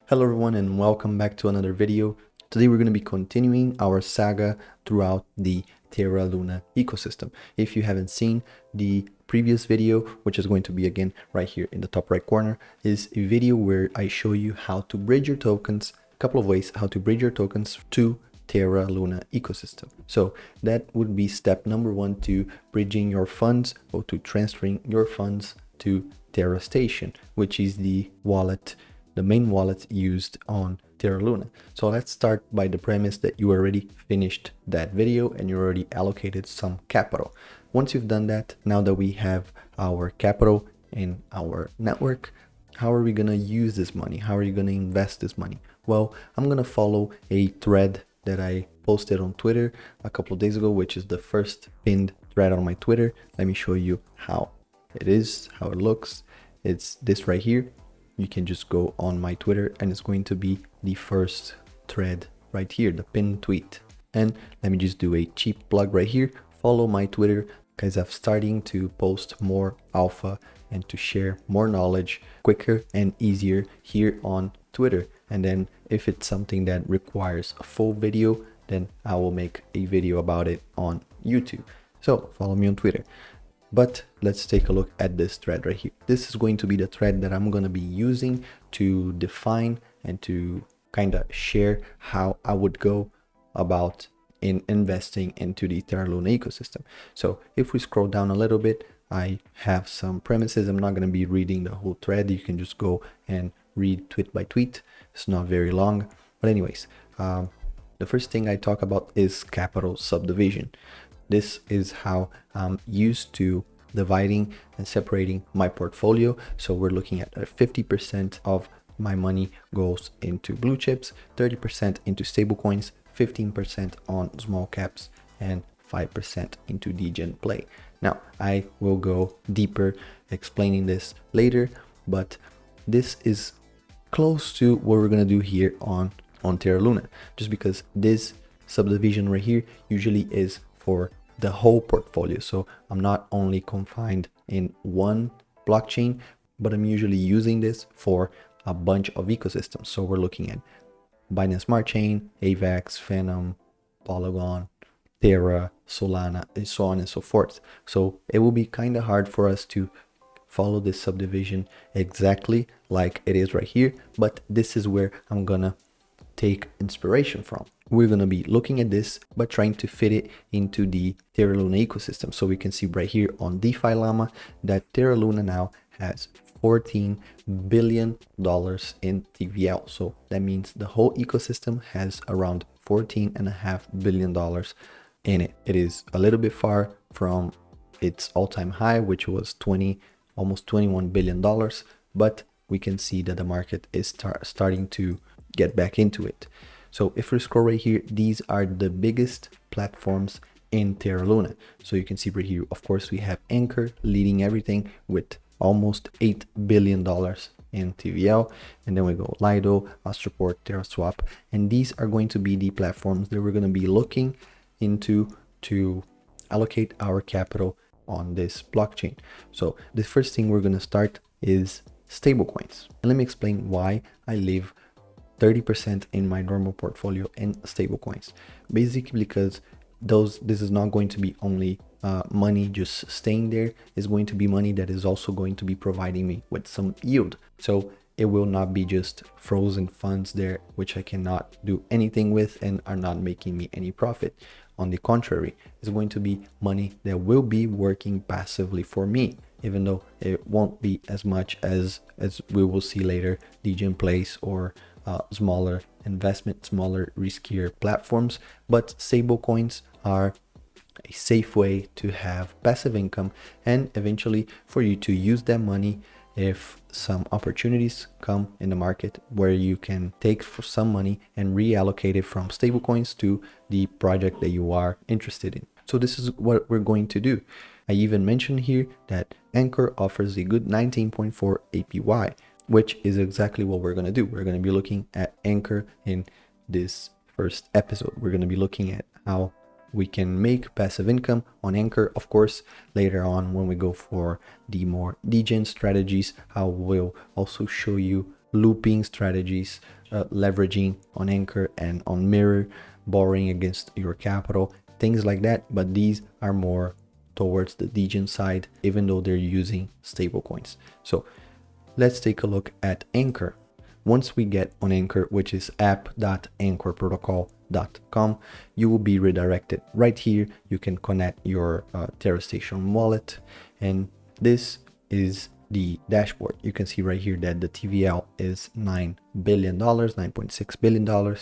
Hello everyone and welcome back to another video. Today we're going to be continuing our saga throughout the Terra Luna ecosystem. If you haven't seen the previous video, which is going to be again right here in the top right corner, is a video where I show you how to bridge your tokens, a couple of ways how to bridge your tokens to Terra Luna ecosystem. So that would be step number one to bridging your funds or to transferring your funds to Terra Station, which is the wallet, the main wallet used on Terra Luna. So let's start by the premise that you already finished that video and you already allocated some capital. Once you've done that, now that we have our capital in our network, how are we going to use this money? How are you going to invest this money? Well, I'm going to follow a thread that I posted on Twitter a couple of days ago, which is the first pinned thread on my Twitter. Let me show you how it is, how it looks. It's this right here. You can just go on my Twitter and it's going to be the first thread right here, the pinned tweet. And let me just do a cheap plug right here. Follow my Twitter because I'm starting to post more alpha and to share more knowledge quicker and easier here on Twitter. And then if it's something that requires a full video, then I will make a video about it on YouTube. So follow me on Twitter. But let's take a look at this thread right here. This is going to be the thread that I'm going to be using to define and to kind of share how I would go about in investing into the Terra Luna ecosystem. So if we scroll down a little bit, I have some premises. I'm not going to be reading the whole thread. You can just go and read tweet by tweet. It's not very long. But anyways, the first thing I talk about is capital subdivision. This is how I'm used to dividing and separating my portfolio. So we're looking at 50% of my money goes into blue chips, 30% into stablecoins, 15% on small caps, and 5% into degen play. Now, I will go deeper explaining this later, but this is close to what we're going to do here on Terra Luna, just because this subdivision right here usually is for the whole portfolio. So I'm not only confined in one blockchain, but I'm usually using this for a bunch of ecosystems. So we're looking at Binance Smart Chain, AVAX, Phantom, Polygon, Terra, Solana, and so on and so forth. So it will be kind of hard for us to follow this subdivision exactly like it is right here, but this is where I'm gonna take inspiration from. We're going to be looking at this, but trying to fit it into the Terra Luna ecosystem. So we can see right here on DeFi Llama that Terra Luna now has $14 billion in TVL. So that means the whole ecosystem has around $14.5 billion in it. It is a little bit far from its all-time high, which was almost $21 billion, but we can see that the market is starting to get back into it. So if we scroll right here, these are the biggest platforms in Terra Luna. So you can see right here, of course, we have Anchor leading everything with almost $8 billion in TVL. And then we go Lido, Astroport, TerraSwap. And these are going to be the platforms that we're going to be looking into to allocate our capital on this blockchain. So the first thing we're going to start is stablecoins. And let me explain why I leave 30% in my normal portfolio in stablecoins. Basically because this is not going to be only money just staying there. It's going to be money that is also going to be providing me with some yield. So it will not be just frozen funds there, which I cannot do anything with and are not making me any profit. On the contrary, it's going to be money that will be working passively for me, even though it won't be as much as we will see later, degen plays or smaller investment, smaller, riskier platforms. But stablecoins are a safe way to have passive income and eventually for you to use that money if some opportunities come in the market where you can take for some money and reallocate it from stablecoins to the project that you are interested in. So this is what we're going to do. I even mentioned here that Anchor offers a good 19.4 APY, which is exactly what we're going to do. We're going to be looking at Anchor in this first episode. We're going to be looking at how we can make passive income on Anchor. Of course, later on when we go for the more degen strategies, I will also show you looping strategies, leveraging on Anchor and on Mirror, borrowing against your capital, things like that. But these are more towards the Degen side, even though they're using stablecoins. So let's take a look at Anchor. Once we get on Anchor, which is app.anchorprotocol.com, you will be redirected right here. You can connect your Terra Station wallet, and this is the dashboard. You can see right here that the TVL is $9 billion, $9.6 billion.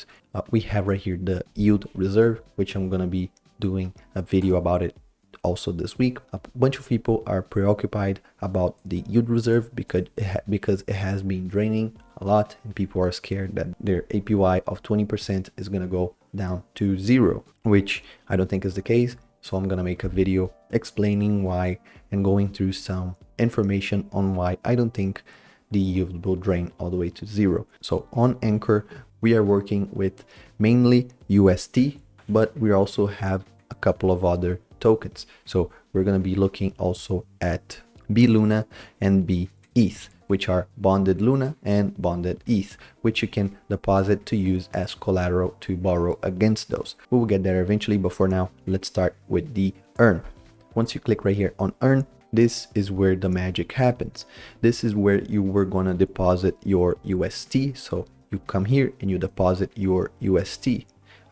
We have right here the yield reserve, which I'm going to be doing a video about it also this week. A bunch of people are preoccupied about the yield reserve because it has been draining a lot, and people are scared that their APY of 20% is going to go down to 0, which I don't think is the case. So I'm going to make a video explaining why and going through some information on why I don't think the yield will drain all the way to 0. So on Anchor, we are working with mainly UST, but we also have a couple of other tokens. So we're going to be looking also at BLuna and BETH, which are bonded Luna and bonded ETH, which you can deposit to use as collateral to borrow against those. We will get there eventually, but for now, let's start with the earn. Once you click right here on earn, this is where the magic happens. This is where you were going to deposit your UST. So you come here and you deposit your UST.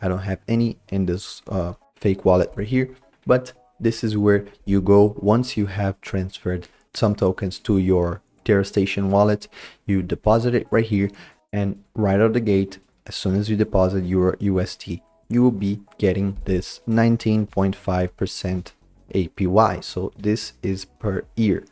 I don't have any in this fake wallet right here, but this is where you go once you have transferred some tokens to your Terra Station wallet. You deposit it right here, and right out the gate, as soon as you deposit your UST, you will be getting this 19.5% APY. So this is per year,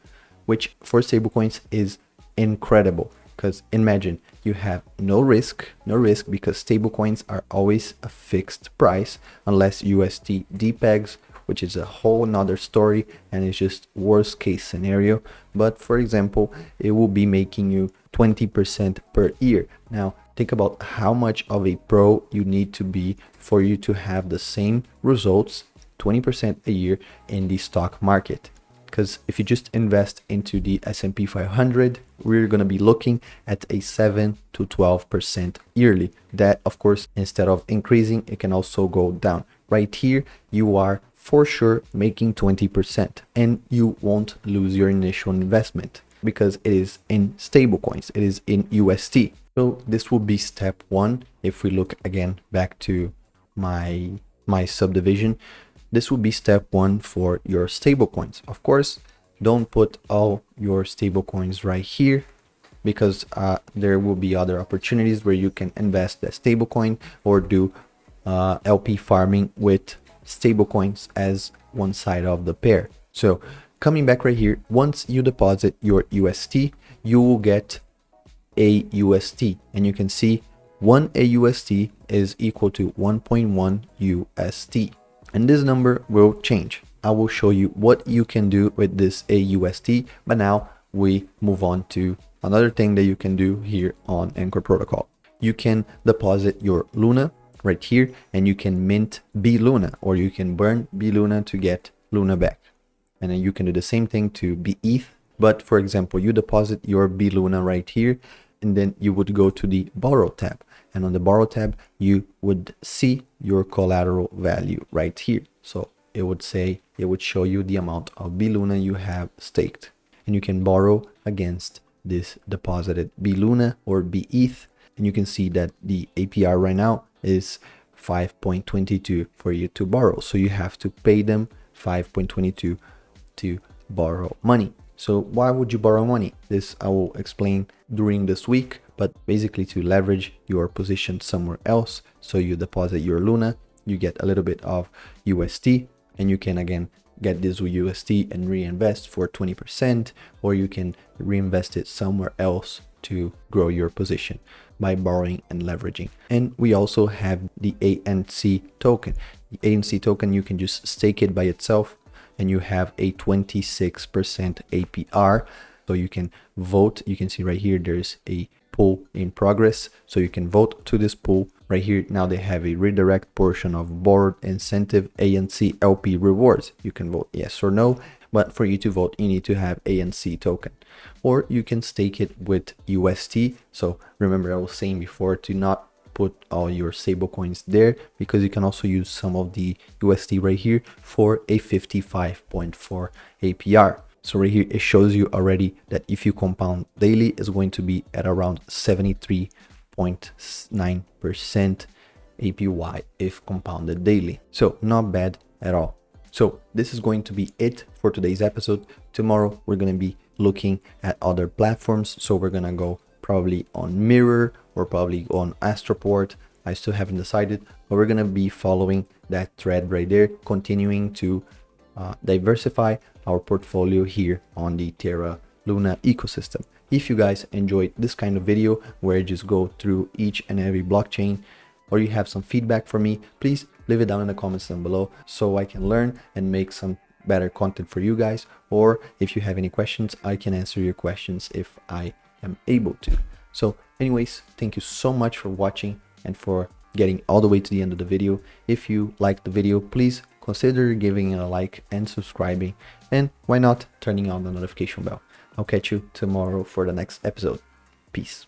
which for stablecoins is incredible, because imagine you have no risk because stablecoins are always a fixed price unless UST depegs, which is a whole nother story and it's just worst case scenario. But for example, it will be making you 20% per year. Now think about how much of a pro you need to be for you to have the same results, 20% a year in the stock market. Because if you just invest into the S&P 500, we're going to be looking at a 7 to 12% yearly. That, of course, instead of increasing, it can also go down. Right here, you are for sure making 20%, and you won't lose your initial investment because it is in stablecoins. It is in UST. So this will be step one. If we look again back to my subdivision, this will be step one for your stablecoins. Of course, don't put all your stablecoins right here, because there will be other opportunities where you can invest that stablecoin or do LP farming with stablecoins as one side of the pair. So coming back right here, once you deposit your UST, you will get a UST, and you can see 1 AUST is equal to 1.1 UST. And this number will change. I will show you what you can do with this AUST, but now we move on to another thing that you can do here on Anchor Protocol. You can deposit your Luna right here, and you can mint BLuna, or you can burn BLuna to get Luna back. And then you can do the same thing to BETH. But for example, you deposit your BLuna right here, and then you would go to the borrow tab. And on the borrow tab, you would see your collateral value right here. So it would show you the amount of BLuna you have staked. And you can borrow against this deposited BLuna or BETH. And you can see that the APR right now is 5.22 for you to borrow. So you have to pay them 5.22 to borrow money. So why would you borrow money? This I will explain during this week, but basically to leverage your position somewhere else. So you deposit your Luna, you get a little bit of UST, and you can again get this UST and reinvest for 20%, or you can reinvest it somewhere else to grow your position by borrowing and leveraging. And we also have the ANC token. The ANC token, you can just stake it by itself, and you have a 26% APR. So you can vote. You can see right here, there's a pool in progress. So you can vote to this pool right here. Now they have a redirect portion of borrowed incentive ANC LP rewards. You can vote yes or no, but for you to vote, you need to have Anc token, or you can stake it with UST. So remember, I was saying before to not put all your stablecoins there, because you can also use some of the UST right here for a 55.4 APR. So right here, it shows you already that if you compound daily, it's going to be at around 73.9% APY if compounded daily. So not bad at all. So this is going to be it for today's episode. Tomorrow, we're going to be looking at other platforms. So we're going to go probably on Mirror or probably on Astroport. I still haven't decided, but we're going to be following that thread right there, continuing to diversify our portfolio here on the Terra Luna ecosystem. If you guys enjoyed this kind of video where I just go through each and every blockchain, or you have some feedback for me, please leave it down in the comments down below so I can learn and make some better content for you guys. Or if you have any questions, I can answer your questions if I am able to. So anyways, thank you so much for watching and for getting all the way to the end of the video. If you liked the video, please consider giving it a like and subscribing, and why not turning on the notification bell. I'll catch you tomorrow for the next episode. Peace.